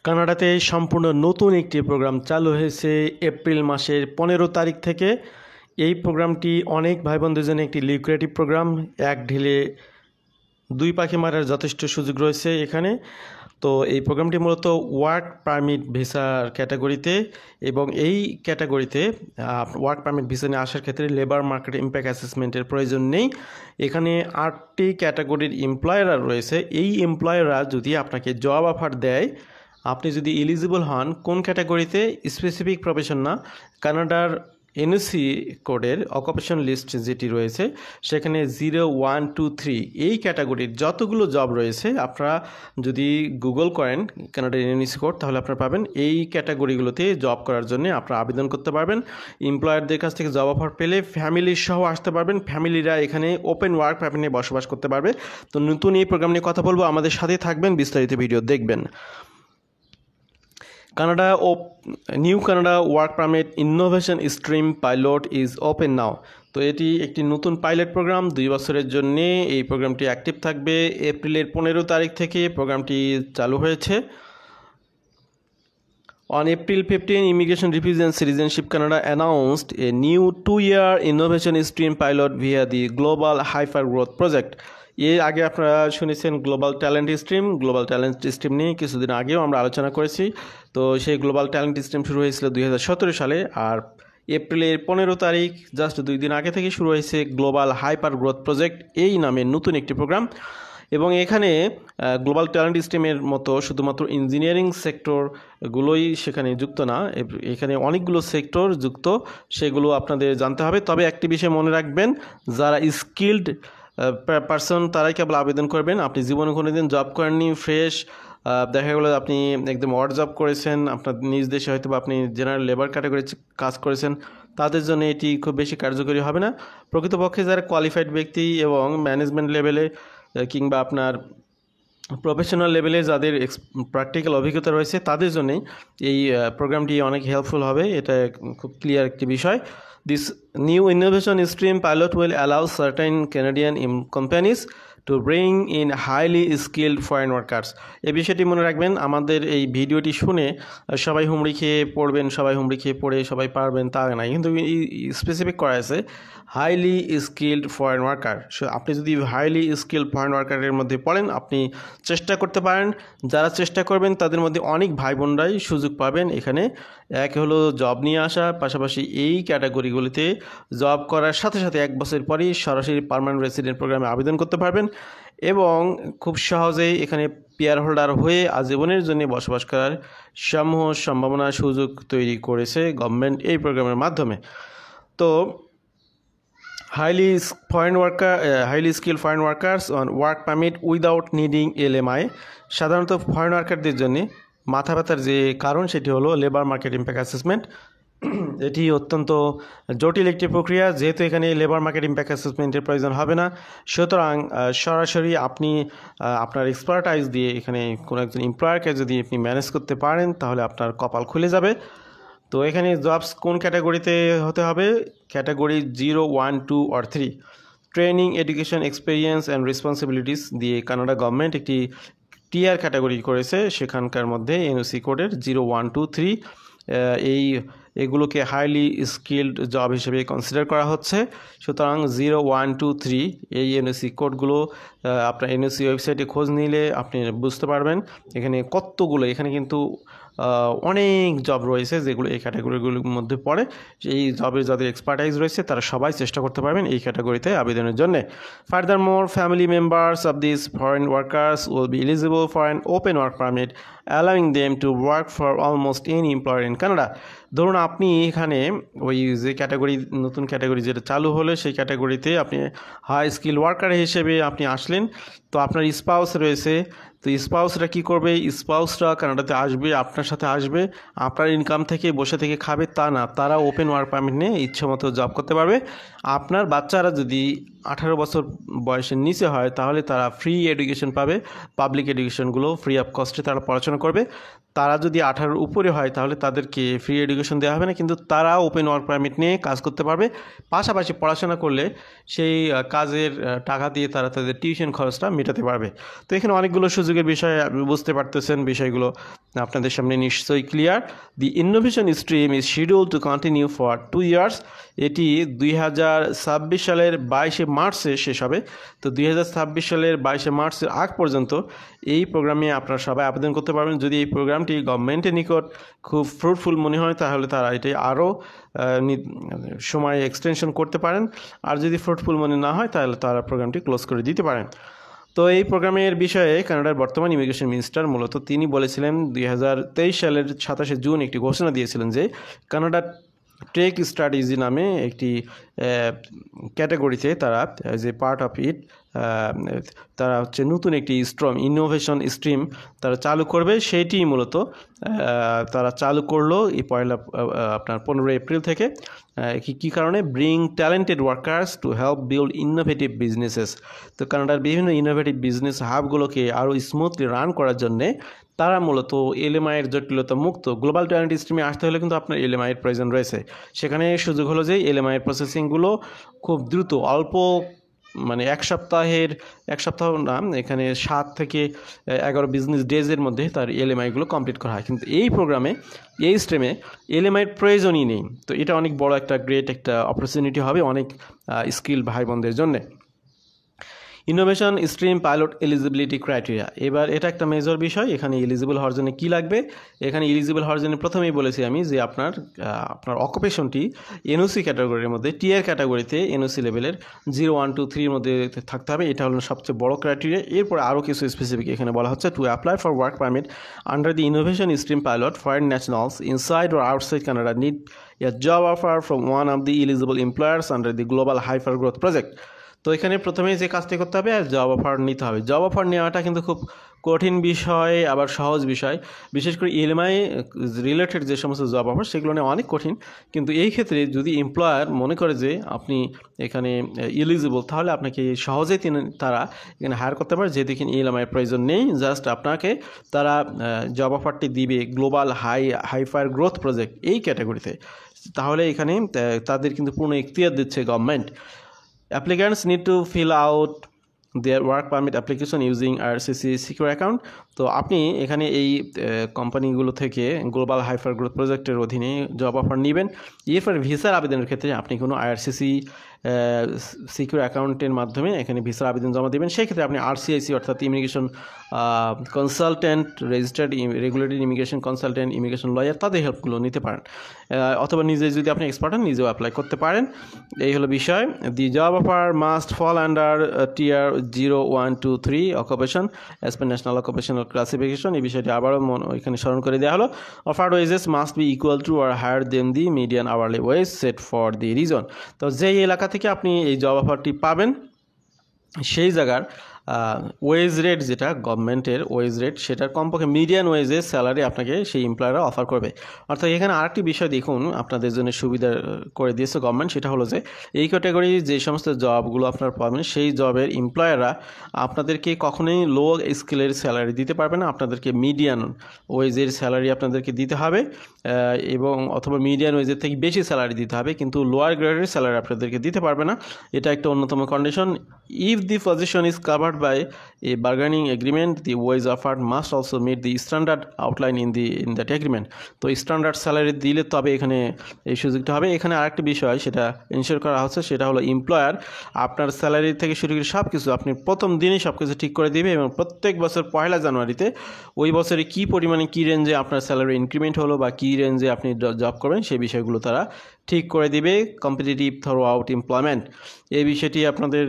কানাডাতে সম্পূর্ণ নতুন একটি প্রোগ্রাম চালু হয়েছে এপ্রিল মাসের 15 তারিখ থেকে। এই প্রোগ্রামটি অনেক ভাই বোনদের জন্য একটি লিউক্রেটিভ প্রোগ্রাম। এক ঢিলে দুই পাখি মারার যথেষ্ট সুযোগ রয়েছে এখানে। তো এই প্রোগ্রামটি মূলত ওয়ার্ক পারমিট ভিসার ক্যাটাগরিতে, এবং এই ক্যাটাগরিতে ওয়ার্ক পারমিট ভিসা নিয়ে আসার ক্ষেত্রে লেবার মার্কেট ইম্প্যাক্ট অ্যাসেসমেন্টের প্রয়োজন নেই। এখানে 8টি ক্যাটাগরির এমপ্লয়াররা রয়েছে। এই এমপ্লয়াররা যদি আপনাকে জব অফার দেয়, আপনি যদি এলিজিবল হন কোন ক্যাটাগরিতে স্পেসিফিক প্রফেশন না, কানাডার এনওসি কোডের অকুপেশন লিস্ট যেটি রয়েছে সেখানে 0, 1, 2, 3 এই ক্যাটাগরির যতগুলো জব রয়েছে আপনারা যদি গুগল করেন কানাডার এনওসি কোড, তাহলে আপনারা পাবেন এই ক্যাটাগরিগুলোতে জব করার জন্য আপনারা আবেদন করতে পারবেন। এমপ্লয়ারদের কাছ থেকে জব অফার পেলে ফ্যামিলির সহ আসতে পারবেন। ফ্যামিলিরা এখানে ওপেন ওয়ার্ক পারমিটে বসবাস করতে পারবে। তো নতুন এই প্রোগ্রাম নিয়ে কথা বলবো, আমাদের সাথে থাকবেন, বিস্তারিত ভিডিও দেখবেন। Canada New Canada Work Permit Innovation Stream Pilot is open now. তো এটি একটি নতুন পাইলট প্রোগ্রাম, 2 বছরের জন্য এই প্রোগ্রামটি অ্যাক্টিভ থাকবে। এপ্রিলের 15 তারিখ থেকে প্রোগ্রামটি চালু হয়েছে। On April 15, Immigration, Refugee and Citizenship Canada announced a new 2-year innovation stream pilot via the Global Hypergrowth Project. এর আগে আপনারা শুনেছেন গ্লোবাল ট্যালেন্ট স্ট্রিম নিয়ে কিছুদিন আগেও আমরা আলোচনা করেছি। তো সেই গ্লোবাল ট্যালেন্ট স্ট্রিম শুরু হয়েছিল 2017 সালে, আর এপ্রিলের 15 তারিখ জাস্ট 2 দিন আগে থেকে শুরু হয়েছে গ্লোবাল হাইপার গ্রোথ প্রজেক্ট এই নামে নতুন একটি প্রোগ্রাম। এবং এখানে গ্লোবাল ট্যালেন্ট স্ট্রিমের মতো শুধুমাত্র ইঞ্জিনিয়ারিং সেক্টরগুলোই সেখানে যুক্ত না, এখানে অনেকগুলো সেক্টর যুক্ত, সেগুলো আপনাদের জানতে হবে। তবে একটি বিষয় মনে রাখবেন, যারা স্কিল্ড পার্সন তারাই কেবল আবেদন করবেন। আপনি জীবনে কোনো দিন জব করেননি, ফ্রেশ, দেখা গেলো আপনি একদম অড জব করেছেন, আপনার নিজ দেশে হয়তো বা আপনি জেনারেল লেবার ক্যাটাগরি কাজ করেছেন, তাদের জন্য এটি খুব বেশি কার্যকরী হবে না। প্রকৃতপক্ষে যারা কোয়ালিফাইড ব্যক্তি এবং ম্যানেজমেন্ট লেভেলে কিংবা আপনার প্রফেশনাল লেভেলে যাদের প্র্যাকটিক্যাল অভিজ্ঞতা রয়েছে তাদের জন্যই এই প্রোগ্রামটি অনেক হেল্পফুল হবে। এটা খুব ক্লিয়ার একটি বিষয়। This new innovation stream pilot will allow certain Canadian companies to bring in highly skilled foreign workers. এই বিষয়টি মনে রাখবেন। আমাদের এই ভিডিওটি শুনে সবাই হুমড়ি খেয়ে পড়বেন, সবাই হুমড়ি খেয়ে পড়ে সবাই পারবেন তা নাই, কিন্তু স্পেসিফিক করা আছে হাইলি স্কিল্ড ফরেন ওয়ার্কার। আপনি যদি হাইলি স্কিল্ড ফরেন ওয়ার্কারের মধ্যে পড়েন, আপনি চেষ্টা করতে পারেন। যারা চেষ্টা করবেন তাদের মধ্যে অনেক ভাই বোনরাই সুযোগ পাবেন। এখানে এক হলো জব নিয়ে আসা, পাশাপাশি এই ক্যাটাগরিগুলিতে জব করার সাথে সাথে 1 বছর পরই সরাসরি পার্মানেন্ট রেসিডেন্ট প্রোগ্রামে আবেদন করতে পারবেন, এবং খুব সহজেই এখানে পিআর হোল্ডার হয়ে আজীবনের জন্য বসবাস করার সমূহ সম্ভাবনা সুযোগ তৈরি করেছে গভর্নমেন্ট এই প্রোগ্রামের মাধ্যমে। তো highly skill foreign workers on work permit without needing LMI। সাধারণত ফরেন ওয়ার্কারদের জন্য মাথা ব্যথার যে কারণ সেটি হলো লেবার মার্কেট ইম্প্যাক্ট অ্যাসেসমেন্ট। এটি অত্যন্ত জটিল একটি প্রক্রিয়া। যেহেতু এখানে লেবার মার্কেট ইম্প্যাক্ট অ্যাসেসমেন্টের প্রয়োজন হবে না, সুতরাং সরাসরি আপনি আপনার এক্সপার্টাইজ দিয়ে এখানে কোনো একজন এমপ্লয়ারকে যদি আপনি ম্যানেজ করতে পারেন তাহলে আপনার কপাল খুলে যাবে। তো এখানে জবস কোন ক্যাটাগরিতে হতে হবে? Category 0, 1, 2 or 3। Training, education, experience and responsibilities দিয়ে কানাডা গভর্নমেন্ট একটি টিআর ক্যাটাগরি করেছে, সেখানকার মধ্যে এনওসি কোডের 0, 1, 2, 3 এগুলোকে হাইলি স্কিল্ড জব হিসেবে কনসিডার করা হচ্ছে। সুতরাং 0, 1, 2, 3 এই এনওসি কোডগুলো আপনার এনওসি ওয়েবসাইটে খোঁজ নিলে আপনি বুঝতে পারবেন এখানে কতগুলো, এখানে কিন্তু অনেক জব রয়েছে যেগুলো এই ক্যাটাগরিগুলোর মধ্যে পড়ে। এই জবের যাদের এক্সপার্টাইজ রয়েছে তারা সবাই চেষ্টা করতে পারবেন এই ক্যাটাগরিতে আবেদনের জন্য। Furthermore, family members of these foreign workers will be eligible for an open work permit, allowing them to work for almost any employer in Canada. ধরুন আপনি এখানে ওই যে ক্যাটাগরি, নতুন ক্যাটাগরি যেটা চালু হলো সেই ক্যাটাগরিতে আপনি হাই স্কিল ওয়ার্কার হিসেবে আপনি আসলেন, তো আপনার স্পাউস রয়েছে। তো স্পাউসরা কী করবে? স্পাউসরা কানাডাতে আসবে, আপনার সাথে আসবে, আপনার ইনকাম থেকে বসে থেকে খাবে তা না, তারা ওপেন ওয়ার্ক পারমিট নিয়ে ইচ্ছে মতো জব করতে পারবে। আপনার বাচ্চারা যদি 18 বছর বয়সের নিচে হয় তাহলে তারা ফ্রি এডুকেশন পাবে, পাবলিক এডুকেশনগুলো ফ্রি অফ কস্টে তারা পড়াশোনা করবে। তারা যদি 18 উপরে হয় তাহলে তাদেরকে ফ্রি এডুকেশন দেওয়া হবে না, কিন্তু তারা ওপেন ওয়ার্ক পারমিট নিয়ে কাজ করতে পারবে। পাশাপাশি পড়াশোনা করলে সেই কাজের টাকা দিয়ে তারা তাদের টিউশন খরচটা মেটাতে পারবে। তো এখানে অনেকগুলো সুযোগ সুযোগের বিষয়ে বুঝতে পারতেছেন, বিষয়গুলো আপনাদের সামনে নিশ্চয়ই clear. The innovation stream is schedule to continue for 2 years. এটি 2026 সালের 22শে মার্চে শেষ হবে। তো 2026 সালের 22শে মার্চের আগ পর্যন্ত এই প্রোগ্রামে আপনারা সবাই আবেদন করতে পারবেন। যদি এই প্রোগ্রামটি গভর্নমেন্টের নিকট খুব ফ্রুটফুল মনে হয় তাহলে তারা এটি আরও সময় এক্সটেনশন করতে পারেন, আর যদি ফ্রুটফুল মনে না হয় তাহলে তারা প্রোগ্রামটি ক্লোজ করে দিতে পারেন। তো এই প্রোগ্রামের বিষয়ে কানাডার বর্তমান ইমিগ্রেশন মিনিস্টার মূলত তিনি বলেছিলেন 2023 সালের 27শে জুন একটি ঘোষণা দিয়েছিলেন যে কানাডা টেক স্ট্র্যাটেজি নামে একটি ক্যাটাগরিতে তারা যে পার্ট অফ ইট তারা হচ্ছে নতুন একটি ইনোভেশন স্ট্রিম তারা চালু করবে। সেইটি মূলত তারা চালু করলো এই আপনার 15 এপ্রিল থেকে। কী কারণে? Bring talented workers to help build innovative businesses. তো কানাডার বিভিন্ন ইনোভেটিভ বিজনেস হাবগুলোকে আরও স্মুথলি রান করার জন্যে তারা মূলত এলএমআইয়ের জটিলতা মুক্ত গ্লোবাল ট্যালেন্ট স্ট্রিমে আসতে হলে কিন্তু আপনার এলএমআইয়ের প্রয়োজন রয়েছে। সেখানে সুযোগ হলো যে এলএমআইয়ের প্রসেসিংগুলো খুব দ্রুত অল্প মানে এক সপ্তাহ না, এখানে 7 থেকে 11 বিজনেস ডেজের মধ্যে তার এলএমআইগুলো কমপ্লিট করা হয়। কিন্তু এই প্রোগ্রামে এই স্ট্রিমে এলএমআইয়ের প্রয়োজনই নেই। তো এটা অনেক বড় একটা গ্রেট একটা অপরচুনিটি হবে অনেক স্কিল ভাই বোনদের জন্যে। Innovation stream pilot eligibility criteria, এবার এটা একটা মেজর বিষয়। এখানে এলিজিবল হওয়ার জন্য কী লাগবে? এখানে এলিজিবল হওয়ার জন্য প্রথমেই বলেছি আমি যে আপনার অকুপেশনটি এনওসি ক্যাটাগরির মধ্যে, টিয়ার ক্যাটাগরিতে এনওসি লেভেলের 0, 1, 2, 3 মধ্যে থাকতে হবে। এটা হলো সবচেয়ে বড় ক্রাইটেরিয়া। এরপরে আরও কিছু স্পেসিফিক এখানে বলা হচ্ছে, to apply for work permit under the innovation stream pilot foreign nationals inside or outside Canada need a job offer from one of the eligible employers under the Global Hyper Growth Project. তো এখানে প্রথমেই যে কাজটি করতে হবে job offer নিতে হবে। Job offer নেওয়াটা কিন্তু খুব কঠিন বিষয়, আবার সহজ বিষয়। বিশেষ করে এলএমআই রিলেটেড যে সমস্ত জব অফার সেগুলো নিয়ে অনেক কঠিন। কিন্তু এই ক্ষেত্রে যদি এমপ্লয়ার মনে করে যে আপনি এখানে এলিজিবল, তাহলে আপনাকে সহজেই তারা এখানে হায়ার করতে পারে। যেহেতু এখানে এলএমআই প্রয়োজন নেই, জাস্ট আপনাকে তারা জব অফারটি দিবে গ্লোবাল হাইপার গ্রোথ প্রজেক্ট এই ক্যাটাগরিতে। তাহলে এখানে তাদের কিন্তু পূর্ণ এখতিয়ার দিচ্ছে government. Applicants need to fill out their work permit application using RCC secure account. তো আপনি এখানে এই কোম্পানিগুলো থেকে গ্লোবাল হাইপার গ্রোথ প্রজেক্টের অধীনে জব অফার নেবেন। এরপর ভিসার আবেদনের ক্ষেত্রে আপনি কোনো আইআরসিসি সিকিউর অ্যাকাউন্টের মাধ্যমে এখানে ভিসার আবেদন জমা দেবেন। সেক্ষেত্রে আপনি আরসিআইসি অর্থাৎ immigration consultant, registered regulated immigration consultant, immigration lawyer, তাদের হেল্পগুলো নিতে পারেন। অথবা নিজে যদি আপনি এক্সপার্ট হন নিজেও অ্যাপ্লাই করতে পারেন। এই হলো বিষয়। The job offer must fall under tier 0, 1, 2, 3 occupation as per national occupational classification. এই বিষয়টি আবারও এখানে স্মরণ করে দেওয়া হলো। Offered wages must be equal to or higher than the median hourly wage set for the region. তো যেই এলাকা থেকে আপনি এই জব অফারটি পাবেন সেই জায়গার ওয়েজ রেট, যেটা গভর্নমেন্টের ওয়েজ রেট, সেটার কমপক্ষে মিডিয়ান ওয়েজের স্যালারি আপনাকে সেই এমপ্লয়াররা অফার করবে। অর্থাৎ এখানে আরেকটি বিষয় দেখুন আপনাদের জন্য সুবিধা করে দিয়েছে গভর্নমেন্ট, সেটা হলো যে এই ক্যাটাগরি যে সমস্ত জবগুলো আপনারা পাবেন সেই জবের এমপ্লয়াররা আপনাদেরকে কখনোই লো স্কেলের স্যালারি দিতে পারবে না। আপনাদেরকে মিডিয়ান ওয়েজের স্যালারি আপনাদেরকে দিতে হবে, এবং অথবা মিডিয়ান ওয়েজের থেকে বেশি স্যালারি দিতে হবে, কিন্তু লোয়ার গ্রেডের স্যালারি আপনাদেরকে দিতে পারবে না। এটা একটা অন্যতম condition. If the position is covered by a bargaining agreement, the wage offered must also meet the standard outlined in that agreement. তো স্ট্যান্ডার্ড স্যালারি দিলে তবে এখানে এই সুযোগটা হবে। এখানে আরেকটি বিষয় সেটা ইনশিওর করা হচ্ছে, সেটা হলো এমপ্লয়ার আপনার স্যালারি থেকে শুরু করে সব কিছু আপনি প্রথম দিনই সব কিছু ঠিক করে দিবে, এবং প্রত্যেক বছর 1 জানুয়ারিতে ওই বছরে কী পরিমাণে কী রেঞ্জে আপনার স্যালারি ইনক্রিমেন্ট হলো বা কী রেঞ্জে আপনি জব করবেন সেই বিষয়গুলো তারা ঠিক করে দিবে। কম্পিটিটিভ থ্রু আউট এমপ্লয়মেন্ট, এই বিষয়টি আপনাদের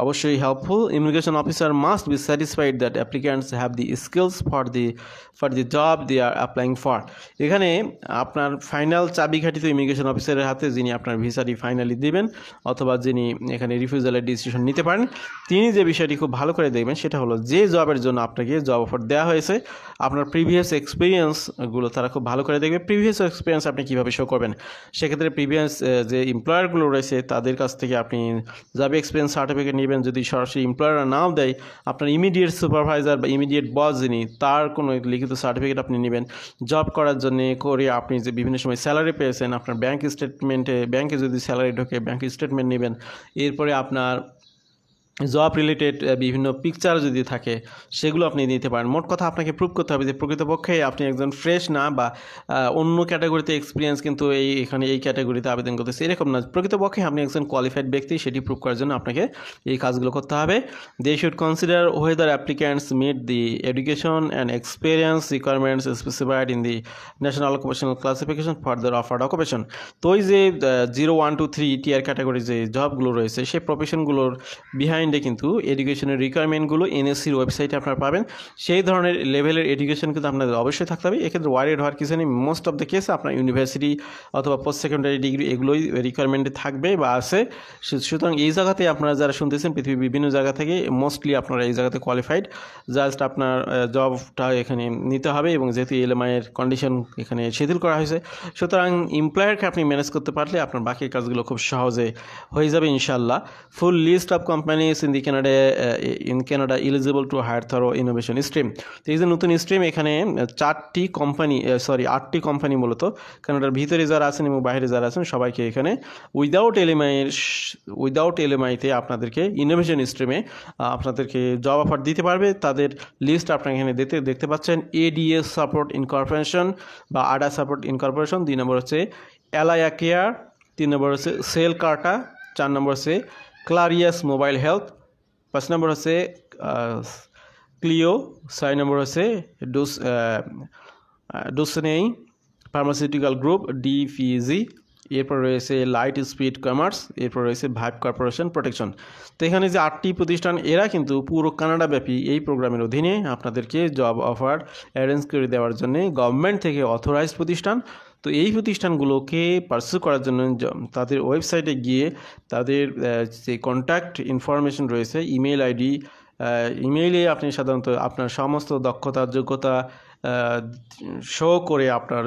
অবশ্যই helpful. Immigration officer must be satisfied that applicants have the skills for the job they are applying for. এখানে আপনার ফাইনাল চাবিকাঠি তো ইমিগ্রেশন অফিসারের হাতে, যিনি আপনার ভিসাটি ফাইনালি দেবেন অথবা যিনি এখানে রিফিউজালের ডিসিশন নিতে পারেন। তিনি যে বিষয়টি খুব ভালো করে দেখবেন সেটা হলো যে জবের জন্য আপনাকে জব অফার দেওয়া হয়েছে আপনার প্রিভিয়াস এক্সপিরিয়েন্সগুলো তারা খুব ভালো করে দেখবে। প্রিভিয়াস এক্সপিরিয়েন্স আপনি কীভাবে শো করবেন, সেক্ষেত্রে প্রিভিয়াস যে এমপ্লয়ারগুলো রয়েছে তাদের কাছ থেকে আপনি জব এক্সপিরিয়েন্স সার্টিফিকেট নেবেন। যদি সরাসরি এমপ্লয়াররা নাও দেয়, আপনার ইমিডিয়েট সুপারভাইজার বা ইমিডিয়েট বস যিনি, তার কোনো লিখিত সার্টিফিকেট আপনি নেবেন। জব করার জন্য করে আপনি যে বিভিন্ন সময় স্যালারি পেয়েছেন, আপনার ব্যাংকে যদি স্যালারি ঢোকে ব্যাংক স্টেটমেন্ট নেবেন। এরপরে আপনার জব রিলেটেড বিভিন্ন পিকচার যদি থাকে সেগুলো আপনি দিতে পারেন। মোট কথা আপনাকে প্রুভ করতে হবে যে প্রকৃতপক্ষে আপনি একজন ফ্রেশ না বা অন্য ক্যাটাগরিতে এক্সপিরিয়েন্স কিন্তু এখানে এই ক্যাটাগরিতে আবেদন করতেছে এরকম না, প্রকৃতপক্ষে আপনি একজন কোয়ালিফাইড ব্যক্তি সেটি প্রুভ করার জন্য আপনাকে এই কাজগুলো করতে হবে। They should consider whether applicants meet the education and experience requirements specified in the national occupational classification for the offered occupation. তো ওই যে 0, 1, 2, 3 টিয়ার ক্যাটাগরি যে জবগুলো রয়েছে সেই প্রফেশনগুলোর বিহাইন্ডে কিন্তু এডুকেশনের রিকোয়ারমেন্টগুলো এনএসসির ওয়েবসাইটে আপনারা পাবেন। সেই ধরনের লেভেলের এডুকেশন কিন্তু আপনাদের অবশ্যই থাকতে হবে। এক্ষেত্রে ওয়ারিড হওয়ার কিছু নেই, মোস্ট অফ দ্য কেসে আপনার ইউনিভার্সিটি অথবা পোস্ট সেকেন্ডারি ডিগ্রি এগুলোই রিকোয়ারমেন্টে থাকবে বা আছে। সুতরাং এই জায়গাতে আপনারা যারা শুনতেছেন পৃথিবীর বিভিন্ন জায়গা থেকে মোস্টলি আপনারা এই জায়গাতে কোয়ালিফাইড, জাস্ট আপনার জবটা এখানে নিতে হবে। এবং যেহেতু এলএমআইয়ের কন্ডিশন এখানে শিথিল করা হয়েছে, সুতরাং এমপ্লয়ারকে আপনি ম্যানেজ করতে পারলে আপনার বাকি কাজগুলো খুব সহজে হয়ে যাবে ইনশাল্লাহ। Full list of companies in Canada eligible to hire through innovation stream. তো এই যে নতুন স্ট্রিম, এখানে 8টি কোম্পানি মূলত কানাডার ভিতরে যারা আছেন এবং বাইরে যারা আছেন সবাইকে এখানে উইদাউট এলএমআইতে আপনাদেরকে ইনোভেশন স্ট্রিমে আপনাদেরকে জব অফার দিতে পারবে। তাদের লিস্ট আপনারা এখানে দেখতে পাচ্ছেন। এডিএস সাপোর্ট ইনকর্পোরেশন বা আডা সাপোর্ট ইনকর্পোরেশন, 2 নম্বর হচ্ছে এলায়া কেয়ার, 3 নম্বর হচ্ছে সেল কার্টা, 4 নম্বর হচ্ছে ক্লারিয়াস মোবাইল হেলথ, 5 নম্বর হচ্ছে ক্লিও, 6 নম্বর হচ্ছে ডুসনেই ফার্মাসিউটিক্যাল গ্রুপ ডিপিজি, এরপর রয়েছে লাইট স্পিড কমার্স, এরপর রয়েছে ভাইব কর্পোরেশন প্রোটেকশন। তো এখানে যে 8টি প্রতিষ্ঠান এরা কিন্তু পুরো কানাডাব্যাপী এই প্রোগ্রামের অধীনে আপনাদেরকে জব অফার অ্যারেঞ্জ করে দেওয়ার জন্য গভর্নমেন্ট থেকে অথরাইজড প্রতিষ্ঠান। তো এই প্রতিষ্ঠানগুলোকে পারসু করার জন্য তাদের ওয়েবসাইটে গিয়ে তাদের যে কন্ট্যাক্ট ইনফরমেশন রয়েছে, ইমেল আইডি, ইমেইলে আপনি সাধারণত আপনার সমস্ত দক্ষতা যোগ্যতা শো করে আপনার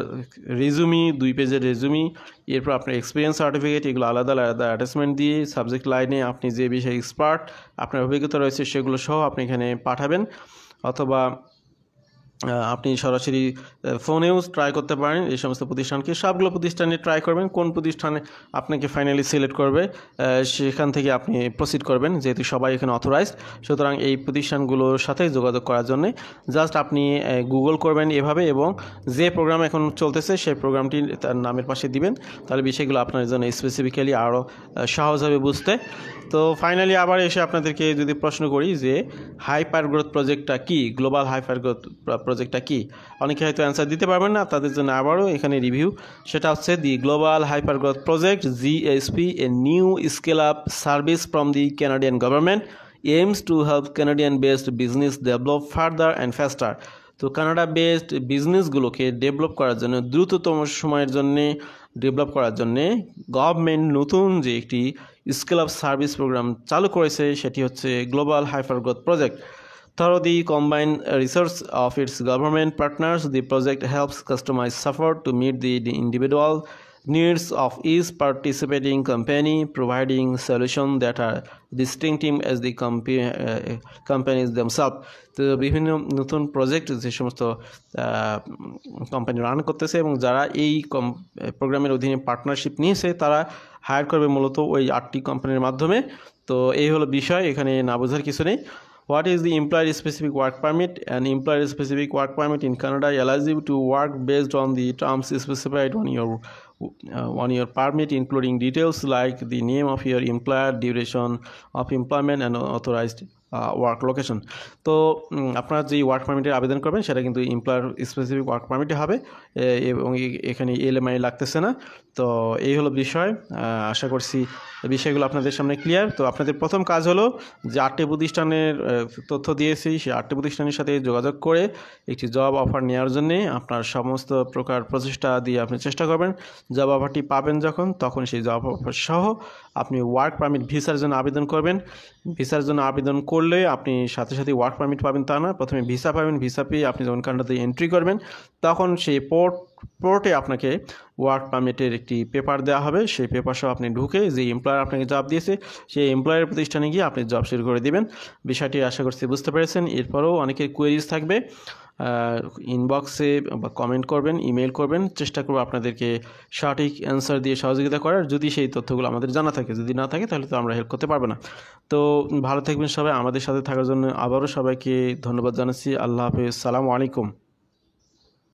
রেজুমি, 2 পেজের রেজুমি, এরপর আপনার এক্সপিরিয়েন্স সার্টিফিকেট, এগুলো আলাদা আলাদা অ্যাটাচমেন্ট দিয়ে সাবজেক্ট লাইনে আপনি যে বিষয়ে এক্সপার্ট আপনার অভিজ্ঞতা রয়েছে সেগুলো সহ আপনি এখানে পাঠাবেন। অথবা আপনি সরাসরি ফোনেও ট্রাই করতে পারেন এই সমস্ত প্রতিষ্ঠানকে। সবগুলো প্রতিষ্ঠানে ট্রাই করবেন, কোন প্রতিষ্ঠানে আপনাকে ফাইনালি সিলেক্ট করবে সেখান থেকে আপনি প্রসিড করবেন, যেহেতু সবাই এখানে অথরাইজড। সুতরাং এই প্রতিষ্ঠানগুলোর সাথে যোগাযোগ করার জন্য জাস্ট আপনি গুগল করবেন এভাবে, এবং যে প্রোগ্রাম এখন চলতেছে সেই প্রোগ্রামটি তার নামের পাশে দিবেন, তাহলে বিষয়গুলো আপনার জন্য স্পেসিফিক্যালি আরও সহজ হবে বুঝতে। তো ফাইনালি আবার এসে আপনাদেরকে যদি প্রশ্ন করি যে হাইপার গ্রোথ প্রজেক্টটা কি, গ্লোবাল হাইপার গ্রোথ প্রজেক্টটা কি, অনেকে হয়তো অ্যান্সার দিতে পারবেন না, তাদের জন্য আবারও এখানে রিভিউ। সেটা হচ্ছে the global hyper growth project GSP, a new scale up service from the Canadian government aims to help Canadian based business develop further and faster। তো কানাডা বেসড বিজনেসগুলোকে ডেভেলপ করার জন্য, দ্রুততম সময়ের জন্য ডেভেলপ করার জন্য গভর্নমেন্ট নতুন যে একটি স্কেল আপ সার্ভিস প্রোগ্রাম চালু করেছে সেটি হচ্ছে global hyper growth project. Through the combined resource of its government partners, the project helps customize support to meet the individual needs of each participating company, providing solutions that are distinctive as the companies themselves। তো বিভিন্ন নতুন project যে সমস্ত company run করতেছে এবং যারা এই প্রোগ্রামের অধীনে পার্টনারশিপ নিয়েছে তারা হায়ার করবে মূলত ওই 8টি কোম্পানির মাধ্যমে। তো এই হলো বিষয়, এখানে না বোঝার কিছু নেই। What is the employer-specific work permit? An employer-specific work permit in Canada allows you to work based on the terms specified on your permit, including details like the name of your employer, duration of employment, and authorized work location. তো আপনারা যে work পারমিটের আবেদন করবেন সেটা কিন্তু employer specific work পারমিটে হবে এবং এখানে এলএমআই লাগতেছে না। তো এই হলো বিষয়, আশা করছি বিষয়গুলো আপনাদের সামনে ক্লিয়ার। তো আপনাদের প্রথম কাজ হলো যে 8টি প্রতিষ্ঠানের তথ্য দিয়েছি, সেই 8টি প্রতিষ্ঠানের সাথে যোগাযোগ করে একটি জব অফার নেওয়ার জন্যে আপনার সমস্ত প্রকার প্রচেষ্টা দিয়ে আপনি চেষ্টা করবেন। জব অফারটি পাবেন যখন, তখন সেই জব অফার সহ আপনি ওয়ার্ক পারমিট ভিসার জন্য আবেদন করবেন। ভিসার জন্য আবেদন করলে আপনি সাথে সাথে ওয়ার্ক পারমিট পাবেন তা না, প্রথমে ভিসা পাবেন। ভিসা পেয়ে আপনি যখন কানাডাতে এন্ট্রি করবেন তখন সেই পোর্ট পোর্টে আপনাকে ওয়ার্ক পারমিটের একটি পেপার দেওয়া হবে। সেই পেপার সহ আপনি ঢুকে যে এমপ্লয়ার আপনাকে জব দিয়েছে সেই এমপ্লয়ারের প্রতিষ্ঠানে গিয়ে আপনি জব শুরু করে দেবেন। বিষয়টি আশা করছি বুঝতে পেরেছেন। এরপরেও অনেকের কোয়েরিজ থাকবে, ইনবক্সে বা কমেন্ট করবেন, ইমেল করবেন, চেষ্টা করব আপনাদেরকে সঠিক অ্যান্সার দিয়ে সহযোগিতা করার, যদি সেই তথ্যগুলো আমাদের জানা থাকে। যদি না থাকে তাহলে তো আমরা হেল্প করতে পারবো না। তো ভালো থাকবেন সবাই। আমাদের সাথে থাকার জন্য আবারও সবাইকে ধন্যবাদ জানাচ্ছি। আল্লাহ হাফেজ, সালামু আলাইকুম।